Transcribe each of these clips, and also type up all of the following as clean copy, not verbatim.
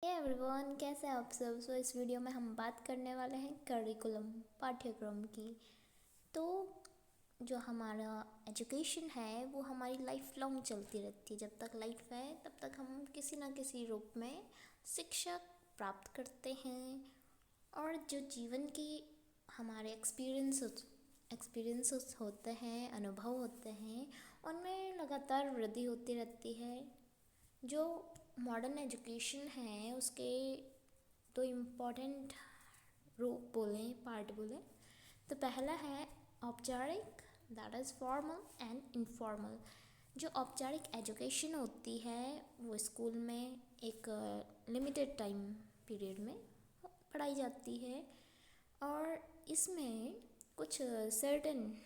Hey everyone, कैसे हैं आप सब। इस वीडियो में हम बात करने वाले हैं करिकुलम, पाठ्यक्रम की। तो जो हमारा एजुकेशन है वो हमारी लाइफ लॉन्ग चलती रहती है। जब तक लाइफ है तब तक हम किसी ना किसी रूप में शिक्षा प्राप्त करते हैं। और जो जीवन की हमारे एक्सपीरियंसेस होते हैं, अनुभव होते हैं, उनमें लगातार वृद्धि होती रहती है। जो मॉडर्न एजुकेशन है उसके दो इम्पॉर्टेंट रूप बोलें, पार्ट बोलें, तो पहला है औपचारिक, that is formal and informal. जो औपचारिक एजुकेशन होती है वो स्कूल में एक लिमिटेड टाइम पीरियड में पढ़ाई जाती है और इसमें कुछ सर्टेन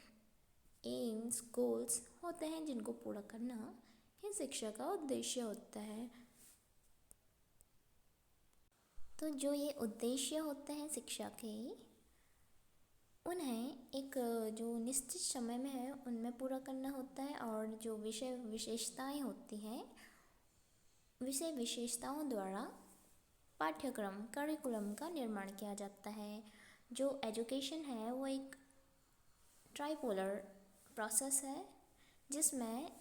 एम्स, गोल्स होते हैं जिनको पूरा करना ही शिक्षा का उद्देश्य होता है। तो जो ये उद्देश्य होते हैं शिक्षा के, उन्हें एक जो निश्चित समय में है उनमें पूरा करना होता है। और जो विषय विशेषताएं होती हैं, विषय विशेषताओं द्वारा पाठ्यक्रम, करिकुलम का निर्माण किया जाता है। जो एजुकेशन है वो एक ट्राइपोलर प्रोसेस है जिसमें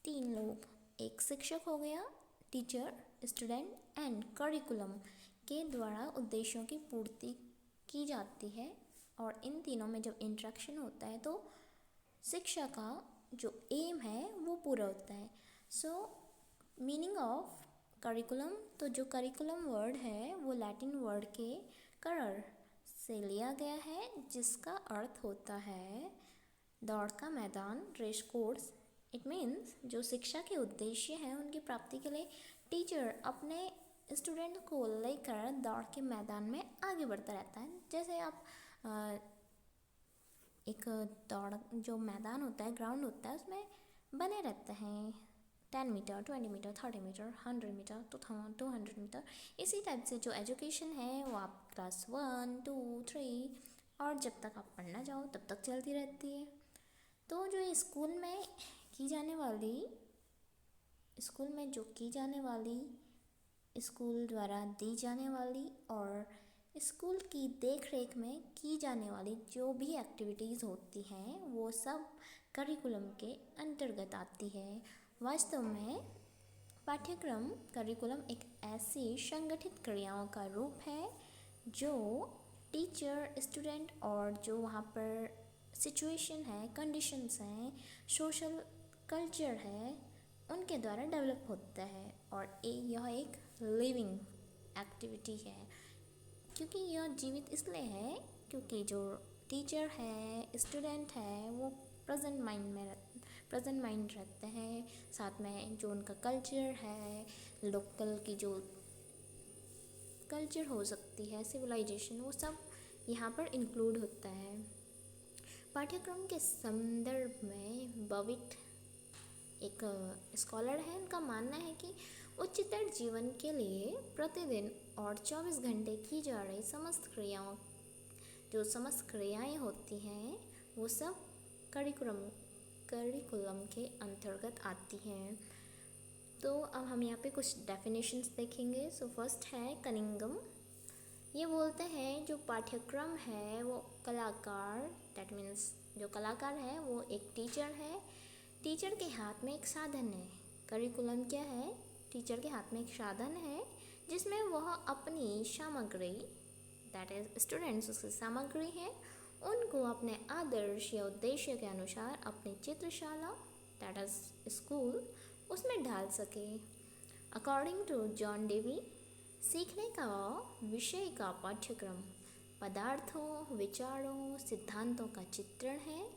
तीन लोग, एक शिक्षक हो गया, टीचर, स्टूडेंट एंड करिकुलम के द्वारा उद्देश्यों की पूर्ति की जाती है। और इन तीनों में जब इंटरेक्शन होता है तो शिक्षा का जो एम है वो पूरा होता है। मीनिंग ऑफ करिकुलम, तो जो करिकुलम वर्ड है वो लैटिन वर्ड के करर से लिया गया है जिसका अर्थ होता है दौड़ का मैदान, रेस कोर्स। इट मीन्स जो शिक्षा के उद्देश्य हैं उनकी प्राप्ति के लिए टीचर अपने स्टूडेंट को लेकर दौड़ के मैदान में आगे बढ़ता रहता है। जैसे आप एक दौड़, जो मैदान होता है, ग्राउंड होता है, उसमें बने रहते हैं 10 metre, 20 metre, 30 metre, 100 metre, 200 metre. इसी टाइप से जो एजुकेशन है वो आप क्लास 1, 2, 3 और जब तक आप पढ़ना चाहो तब तक चलती रहती है। तो जो स्कूल में की जाने वाली, स्कूल में जो की जाने वाली, स्कूल द्वारा दी जाने वाली और स्कूल की देख रेख में की जाने वाली जो भी एक्टिविटीज़ होती हैं वो सब करिकुलम के अंतर्गत आती है। वास्तव में पाठ्यक्रम, करिकुलम एक ऐसी संगठित क्रियाओं का रूप है जो टीचर, स्टूडेंट और जो वहाँ पर सिचुएशन है, कंडीशंस हैं, सोशल कल्चर है, उनके द्वारा डेवलप होता है। और यह एक लिविंग एक्टिविटी है, क्योंकि यह जीवित इसलिए है क्योंकि जो टीचर है, स्टूडेंट है, वो प्रेजेंट माइंड रहते हैं। साथ में जो उनका कल्चर है, लोकल की जो कल्चर हो सकती है, सिविलाइजेशन, वो सब यहाँ पर इंक्लूड होता है। पाठ्यक्रम के संदर्भ में बविट एक स्कॉलर है, उनका मानना है कि उच्चतर जीवन के लिए प्रतिदिन और 24 घंटे की जा रही समस्त क्रियाएं होती हैं वो सब करिकुलम के अंतर्गत आती हैं। तो अब हम यहाँ पे कुछ डेफिनेशंस देखेंगे। फर्स्ट है कनिंगम। ये बोलते हैं जो पाठ्यक्रम है वो कलाकार, दैट मीन्स जो कलाकार है वो एक टीचर है। टीचर के हाथ में एक साधन है। करिकुलम क्या है? टीचर के हाथ में एक साधन है जिसमें वह अपनी सामग्री, दैट इज स्टूडेंट्स उसकी सामग्री है, उनको अपने आदर्श या उद्देश्य के अनुसार अपनी चित्रशाला, दैट इज स्कूल, उसमें डाल सके। अकॉर्डिंग टू जॉन डेवी, सीखने का विषय का पाठ्यक्रम पदार्थों, विचारों, सिद्धांतों का चित्रण है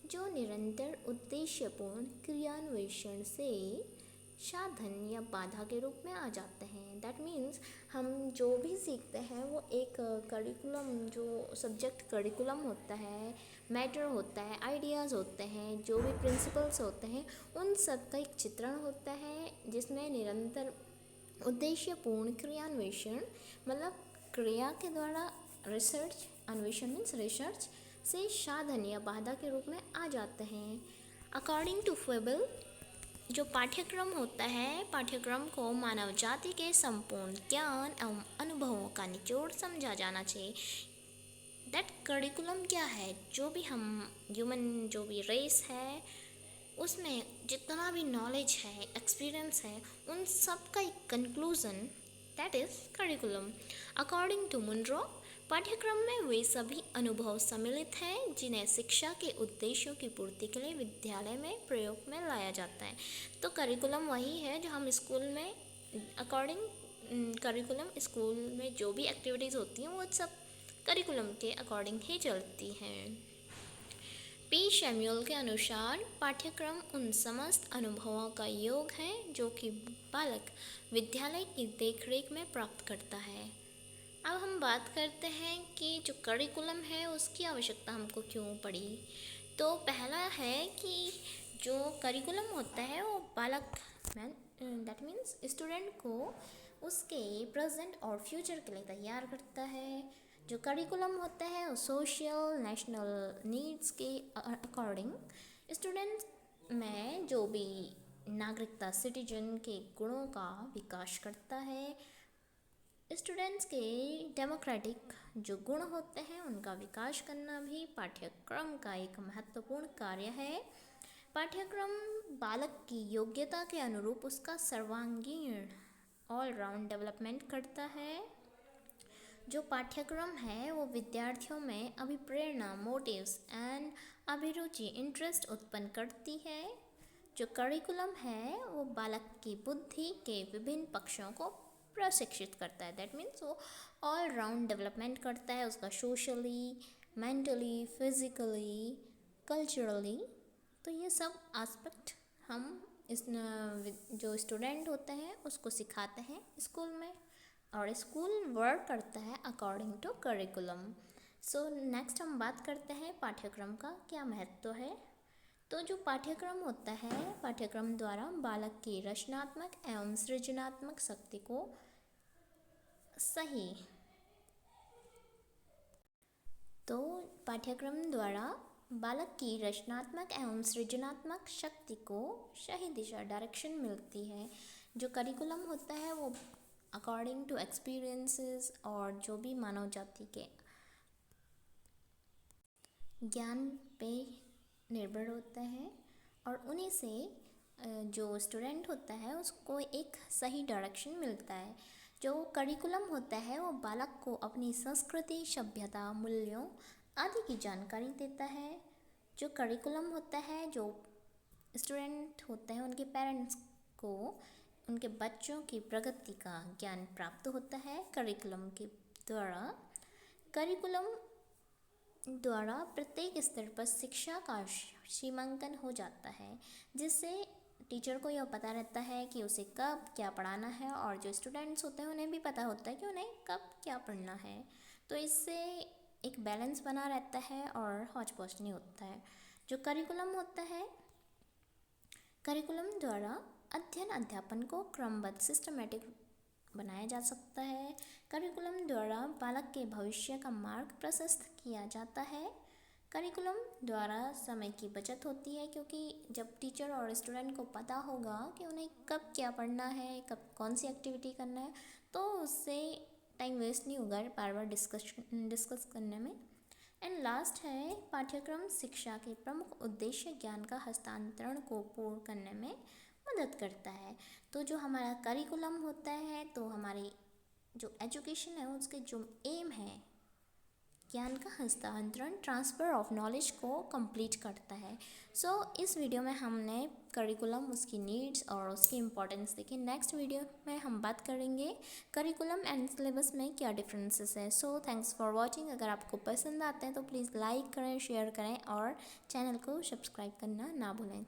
जो निरंतर उद्देश्यपूर्ण क्रियान्वेषण से साधन या बाधा के रूप में आ जाते हैं। दैट मीन्स हम जो भी सीखते हैं वो एक करिकुलम, जो सब्जेक्ट करिकुलम होता है, मैटर होता है, आइडियाज़ होते हैं, जो भी प्रिंसिपल्स होते हैं, उन सब का एक चित्रण होता है जिसमें निरंतर उद्देश्यपूर्ण क्रियान्वेषण, मतलब क्रिया के द्वारा रिसर्च, अन्वेषण मीन्स रिसर्च से साधन या बाधा के रूप में आ जाते हैं। अकॉर्डिंग टू फेबल, जो पाठ्यक्रम होता है, पाठ्यक्रम को मानव जाति के संपूर्ण ज्ञान एवं अनुभवों का निचोड़ समझा जाना चाहिए। दैट करिकुलम क्या है, जो भी हम ह्यूमन जो भी रेस है उसमें जितना भी नॉलेज है, एक्सपीरियंस है, उन सब का एक conclusion that is curriculum. According to Munro, पाठ्यक्रम में वे सभी अनुभव सम्मिलित हैं जिन्हें शिक्षा के उद्देश्यों की पूर्ति के लिए विद्यालय में प्रयोग में लाया जाता है। तो करिकुलम वही है जो हम स्कूल में अकॉर्डिंग करिकुलम स्कूल में जो भी एक्टिविटीज़ होती हैं वो सब करिकुलम के अकॉर्डिंग ही चलती हैं। पी शैम्यूल के अनुसार पाठ्यक्रम उन समस्त अनुभवों का योग है जो कि बालक विद्यालय की देखरेख में प्राप्त करता है। अब हम बात करते हैं कि जो करिकुलम है उसकी आवश्यकता हमको क्यों पड़ी। तो पहला है कि जो करिकुलम होता है वो बालक दैट मीन्स स्टूडेंट को उसके प्रेजेंट और फ्यूचर के लिए तैयार करता है। जो करिकुलम होता है वो सोशल नेशनल नीड्स के अकॉर्डिंग स्टूडेंट्स में जो भी नागरिकता सिटीजन के गुणों का विकास करता है। स्टूडेंट्स के डेमोक्रेटिक जो गुण होते हैं उनका विकास करना भी पाठ्यक्रम का एक महत्वपूर्ण कार्य है। पाठ्यक्रम बालक की योग्यता के अनुरूप उसका सर्वांगीण ऑल राउंड डेवलपमेंट करता है। जो पाठ्यक्रम है वो विद्यार्थियों में अभिप्रेरणा, मोटिव्स एंड अभिरुचि, इंटरेस्ट उत्पन्न करती है। जो करिकुलम है वो बालक की बुद्धि के विभिन्न पक्षों को प्रशिक्षित करता है। दैट मीन्स वो ऑल राउंड डेवलपमेंट करता है उसका सोशली, मेंटली, फिजिकली, कल्चरली। तो ये सब एस्पेक्ट हम इस जो स्टूडेंट होते हैं उसको सिखाते हैं स्कूल में, और स्कूल वर्क करता है according to curriculum. So next हम बात करते हैं पाठ्यक्रम का क्या महत्व है। तो जो पाठ्यक्रम होता है, पाठ्यक्रम द्वारा बालक की रचनात्मक एवं सृजनात्मक शक्ति को सही तो पाठ्यक्रम द्वारा बालक की रचनात्मक एवं सृजनात्मक शक्ति को सही दिशा, डायरेक्शन मिलती है। जो करिकुलम होता है वो अकॉर्डिंग टू एक्सपीरियंसेस और जो भी मानव जाति के ज्ञान पे निर्भर होता है, और उन्हीं से जो स्टूडेंट होता है उसको एक सही डायरेक्शन मिलता है। जो करिकुलम होता है वो बालक को अपनी संस्कृति, सभ्यता, मूल्यों आदि की जानकारी देता है। जो करिकुलम होता है, जो स्टूडेंट होते हैं उनके पेरेंट्स को उनके बच्चों की प्रगति का ज्ञान प्राप्त होता है करिकुलम के द्वारा। करिकुलम द्वारा प्रत्येक स्तर पर शिक्षा का सीमांकन हो जाता है, जिससे टीचर को यह पता रहता है कि उसे कब क्या पढ़ाना है, और जो स्टूडेंट्स होते हैं उन्हें भी पता होता है कि उन्हें कब क्या पढ़ना है। तो इससे एक बैलेंस बना रहता है और हौच पौच नहीं होता है। जो करिकुलम होता है, करिकुलम द्वारा अध्ययन अध्यापन को क्रमबद्ध सिस्टमेटिक बनाया जा सकता है। करिकुलम द्वारा बालक के भविष्य का मार्ग प्रशस्त किया जाता है। करिकुलम द्वारा समय की बचत होती है, क्योंकि जब टीचर और स्टूडेंट को पता होगा कि उन्हें कब क्या पढ़ना है, कब कौन सी एक्टिविटी करना है, तो उससे टाइम वेस्ट नहीं होगा बार बार डिस्कस करने में। एंड लास्ट है, पाठ्यक्रम शिक्षा के प्रमुख उद्देश्य ज्ञान का हस्तांतरण को पूर्ण करने में मदद करता है। तो जो हमारा करिकुलम होता है, तो हमारी जो एजुकेशन है उसके जो एम है ज्ञान का हस्तांतरण, ट्रांसफ़र ऑफ नॉलेज को कंप्लीट करता है। सो इस वीडियो में हमने करिकुलम, उसकी नीड्स और उसकी इम्पोर्टेंस देखी। नेक्स्ट वीडियो में हम बात करेंगे करिकुलम एंड सिलेबस में क्या डिफरेंसेस है। So thanks for watching. अगर आपको पसंद आते हैं तो प्लीज़ लाइक करें, शेयर करें और चैनल को सब्सक्राइब करना ना भूलें।